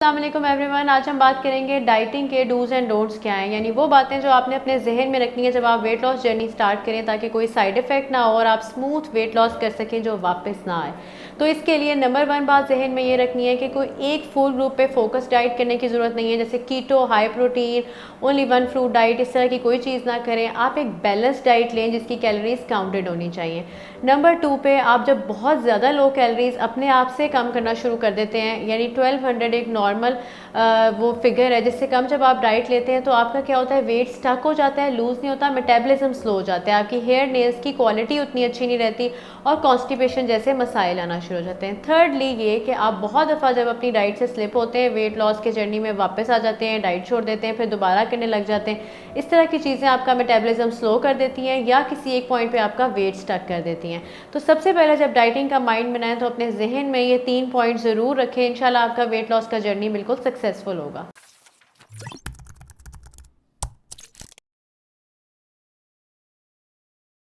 अस्सलाम वालेकुम एवरीवन। आज हम बात करेंगे डाइटिंग के डूज एंड डोंट्स क्या हैं, यानी वो बातें जो आपने अपने जहन में रखनी है जब आप वेट लॉस जर्नी स्टार्ट करें, ताकि कोई साइड इफेक्ट ना हो और आप स्मूथ वेट लॉस कर सकें जो वापस ना आए। तो इसके लिए नंबर वन बात जहन में ये रखनी है कि कोई एक फूड ग्रुप पे फोकस डाइट करने की ज़रूरत नहीं है, जैसे keto, high protein, only one fruit diet, इस तरह की कोई चीज़ ना करें। आप एक बैलेंस डाइट लें जिसकी कैलोरीज काउंटेड होनी चाहिए। नंबर टू पे आप जब बहुत ज़्यादा लो कैलोरीज अपने आप से कम करना शुरू कर देते हैं, यानी 1200 एक नॉर्मल वो फिगर है, जिससे कम जब आप डाइट लेते हैं तो आपका क्या होता है, वेट स्टक हो जाता है, लूज नहीं होता, मेटाबॉलिज्म स्लो हो जाता है, आपकी हेयर नेल्स की क्वालिटी उतनी अच्छी नहीं रहती और कॉन्स्टिपेशन जैसे मसाइल आना शुरू हो जाते हैं। थर्डली ये कि आप बहुत दफ़ा जब अपनी डाइट से स्लिप होते हैं, वेट लॉस के जर्नी में वापस आ जाते हैं, डाइट छोड़ देते हैं, फिर दोबारा करने लग जाते हैं। इस तरह की चीज़ें आपका मेटाबॉलिज्म स्लो कर देती हैं या किसी एक पॉइंट पे आपका वेट स्टक कर देती हैं। तो सबसे पहले जब डाइटिंग का माइंड बनाएं तो अपने जहन में ये 3 पॉइंट ज़रूर रखें। इंशाल्लाह आपका वेट लॉस का जर्नी बिल्कुल सक्सेसफुल होगा।